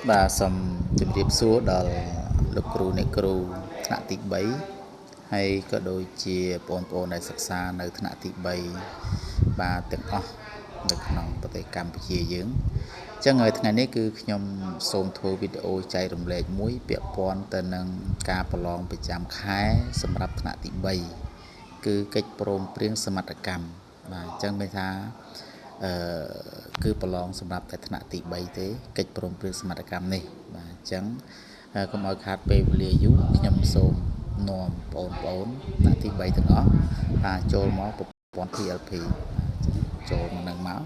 Bà xong chùm điệp xuaដល់លោកគ្រូអ្នកគ្រូថ្នាក់ទី3ហើយក៏ដូចជាបងប្អូនដែលសិក្សានៅថ្នាក់ទី3បាទទាំងអស់នៅក្នុងប្រទេសកម្ពុជាយើងអញ្ចឹងហើយថ្ងៃនេះគឺខ្ញុំសូមធ្វើវីដេអូចែករំលែកមួយពាក់ព័ន្ធទៅនឹងការប្រឡងប្រចាំខែសម្រាប់ថ្នាក់ទី3គឺកិច្ចព្រមព្រៀងសមត្ថកម្មបាទអញ្ចឹងមានថាគឺប្រឡងសម្រាប់តែថ្នាក់ទី3ទេកិច្ចព្រមព្រៀងសមត្ថកម្មនេះបាទអញ្ចឹងកុំឲ្យខាតពេលវេលាយូរខ្ញុំសូមនាំបងប្អូនថ្នាក់ទី3ទាំងអស់ថាចូលមកប្រព័ន្ធ TLP ចូលមកនឹងមក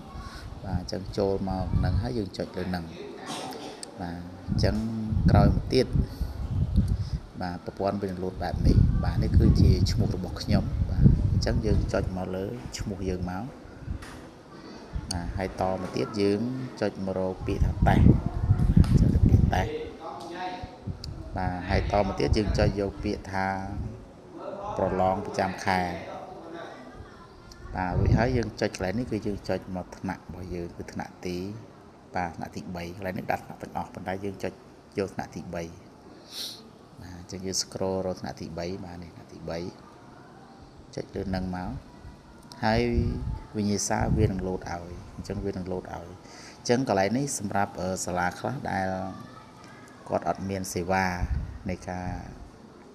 បាទអញ្ចឹងចូលមកនឹងហើយយើងចុចលើនឹងបាទអញ្ចឹងក្រោយមកទៀតបាទប្រព័ន្ធវានឹងលោតបែបនេះបាទនេះគឺជាឈ្មោះរបស់ខ្ញុំបាទអញ្ចឹងយើងចុចមកលើឈ្មោះយើងមកហើយតមកទៀតយើងចុចមករកពាក្យថាតេស្តចុចពាក្យតេស្តបាទហើយតមកទៀតយើងចុចយកពាក្យថាប្រឡងប្រចាំខែបាទរួចហើយយើងចុចកន្លែងនេះគឺយើងចុចមកថ្នាក់របស់យើងគឺថ្នាក់ទីបាទថ្នាក់ទី3កន្លែងនេះដាក់ថ្នាក់ទាំងអស់ប៉ុន្តែយើងចុចយកថ្នាក់ទី3បាទអញ្ចឹងយើង scroll រកថ្នាក់ទី3បាទនេះថ្នាក់ទី3ចុចលើនឹងមកហើយវិញ្ញាសាវានឹងលោតឲ្យអញ្ចឹងវានឹងលោតឲ្យអញ្ចឹងកន្លែងនេះសម្រាប់សាលាខ្លះដែលគាត់អត់មានសេវានៃការ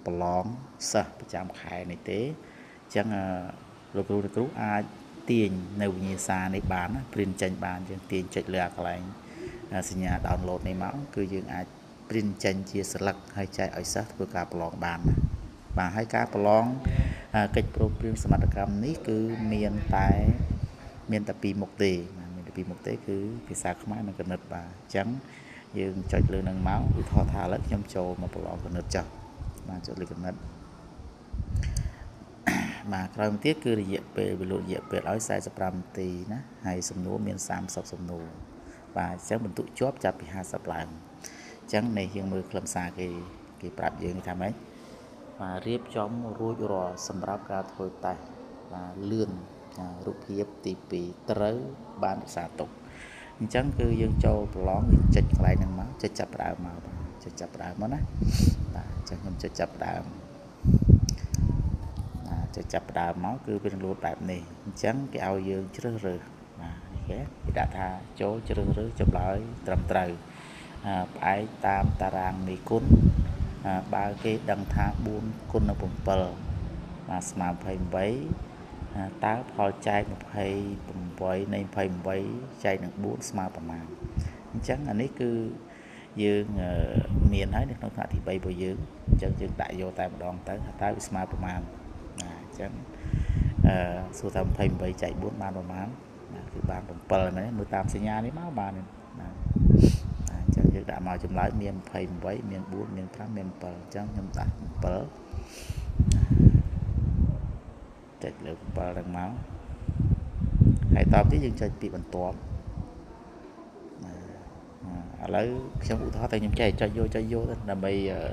ប្រឡងសិស្សប្រចាំខែនេះទេអញ្ចឹងលោកគ្រូអាចទាញនៅវិញ្ញាសានេះបានណាព្រីនចេញបានយើងទាញចុចលើកន្លែងសញ្ញា download នេះមកគឺយើងអាចព្រីនចេញជាស្លឹកហើយចែកឲ្យសិស្សធ្វើការប្រឡងបានណាបាទហើយការប្រឡងកិច្ចព្រមព្រៀងសមត្ថកម្មនេះគឺមានតែពីរមុខទេមានតែពីរមុខទេគឺភាសាខ្មែរនិងគណិតបាទអញ្ចឹងយើងចុចលើនឹងមកឧទាហរណ៍ថាឥឡូវខ្ញុំចូលមកប្រឡងគណិតចុះបាទចុចលើគណិតបាទក្រោយមកទៀតគឺរយៈពេលវាលោតរយៈពេលឲ្យ45នាទីណាហើយសំណួរមាន30សំណួរបាទអញ្ចឹងបន្ទុកជាប់ចាប់ពី50ឡើងអញ្ចឹងនេះយើងមើលខ្លឹមសារគេប្រាប់យើងថាម៉េចបាទរៀបចំរួចរាល់សម្រាប់ការធ្វើតេស្តបាទលឿនរូបភាពទី2ត្រូវបានរក្សាទុកអញ្ចឹងគឺយើងចូលប្រឡងចុចកន្លែងហ្នឹងមកចុចចាប់ផ្ដើមមកចុចចាប់ផ្ដើមមកណាបាទអញ្ចឹងខ្ញុំចុចចាប់ផ្ដើមចុចចាប់ផ្ដើមមកគឺវានឹងលោតបែបនេះអញ្ចឹងគេឲ្យយើងជ្រើសរើសបាទគេដាក់ថាចូលជ្រើសរើសចម្លើយត្រឹមត្រូវផ្អែកតាមតារាងនៃគុណបើគេដឹងថា4គុណនឹង7បាទស្មើ28តើផលចែក28នៃ28ចែកនឹង4ស្មើប៉ុន្មានអញ្ចឹងអានេះគឺយើងមានហើយនៅក្នុងថ្នាក់ទី3របស់យើងអញ្ចឹងយើងដាក់យកតែម្ដងទៅថាតើវាស្មើប៉ុន្មានបាទអញ្ចឹងសួរថា28ចែក4បានប៉ុន្មានគឺបាន7មែនមើលតាមសញ្ញានេះមកបានបាទអញ្ចឹងយើងដាក់មកចម្លើយមាន28មាន4មាន5មាន7អញ្ចឹងខ្ញុំដាក់7ចុចលើ7ហ្នឹងមកហើយតបទៀតយើងចុចពីបន្ទាប់ឥឡូវខ្ញុំឧទាហរណ៍តែខ្ញុំចុចយកទៅដើម្បី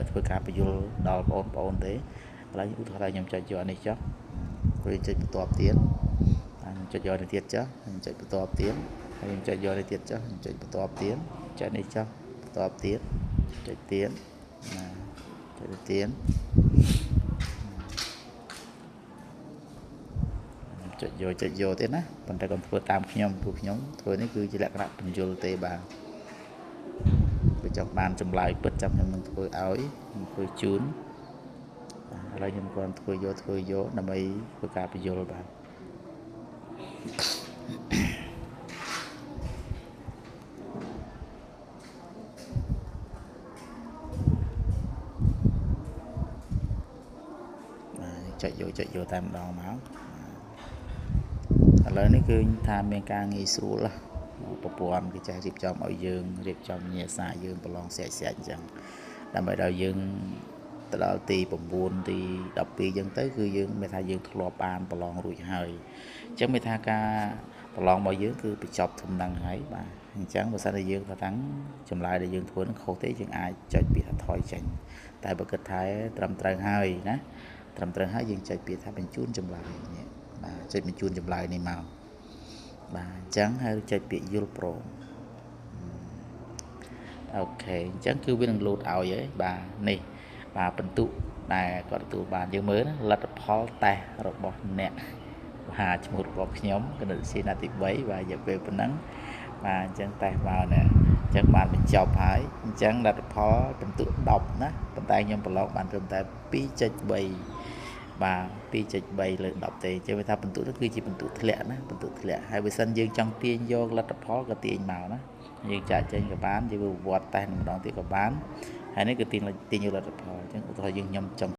ធ្វើការបញ្យល់ដល់បងប្អូនទេឥឡូវឧទាហរណ៍ថាខ្ញុំចុចយកនេះចុះព្រោះចុចបន្ទាប់ទៀតខ្ញុំចុចយកនេះទៀតចុះខ្ញុំចុចបន្ទាប់ទៀតហើយខ្ញុំចុចយកនេះទៀតចុះខ្ញុំចុចបន្ទាប់ទៀតចុចនេះចុះបន្ទាប់ទៀតចុចទៀតចុចទៀតចុចយកទៀតណាប៉ុន្តែកុំធ្វើតាមខ្ញុំព្រោះខ្ញុំធ្វើនេះគឺជាលក្ខណៈបញ្យល់ទេបាទបើចង់បានចម្លើយពិតចាំខ្ញុំនឹងធ្វើឲ្យខ្ញុំធ្វើជូនឥឡូវខ្ញុំគ្រាន់ធ្វើយកដើម្បីធ្វើការបញ្យល់បាទចុចយកតែម្ដងមកឥឡូវនេះគឺថាមានការងាយស្រួលប្រព័ន្ធគេចេះរៀបចំឲ្យយើងរៀបចំវិញ្ញាសាយើងប្រឡងស្រាច់អញ្ចឹងដើម្បីដល់យើងទៅដល់ទី9ទី12អញ្ចឹងទៅគឺយើងមានថាយើងធ្លាប់បានប្រឡងរួចហើយអញ្ចឹងមានថាការប្រឡងរបស់យើងគឺបញ្ចប់ធំហ្នឹងហើយបាទអញ្ចឹងបើសិនជាយើងថាចម្លើយដែលយើងធ្វើនឹងខុសទេយើងអាចចុចពាក្យថាថយចេញតែបើគិតថាត្រឹមត្រូវហើយណាត្រឹមត្រូវហើយយើងចុចពាក្យថាបញ្ជូនចម្លើយនេះបាទចុចបញ្ជូនចម្លើយនេះមកបាទអញ្ចឹងហើយចុចពាក្យយល់ព្រម អូខេអញ្ចឹងគឺវានឹងលោតឲ្យហើយបាទនេះបាទបន្ទុកដែលគាត់ទទួលបានយើងមើលណាលទ្ធផលតេស្តរបស់អ្នកបាទឈ្មោះរបស់ខ្ញុំគណិតវិទ្យាណាទី3បាទរយៈពេលប៉ុណ្ណឹងបាទអញ្ចឹងតេស្តមកនេះអញ្ចឹងបានបញ្ចប់ហើយអញ្ចឹងលទ្ធផលបន្ទុក10ណាប៉ុន្តែខ្ញុំប្រឡងបានត្រឹមតែ 2.3 បាទ 2.3 លើ 10 ទេអញ្ចឹងវាថាបន្ទុកនោះគឺជាបន្ទុកធ្លាក់ណាបន្ទុកធ្លាក់ហើយបើសិនយើងចង់ទាញយកលទ្ធផលក៏ទាញមកណាយើងចាក់ចេញក៏បានយើងវត្តតេស្តម្ដងទៀតក៏បានហើយនេះគឺទាញយកលទ្ធផលអញ្ចឹងឧទាហរណ៍យើងខ្ញុំចង់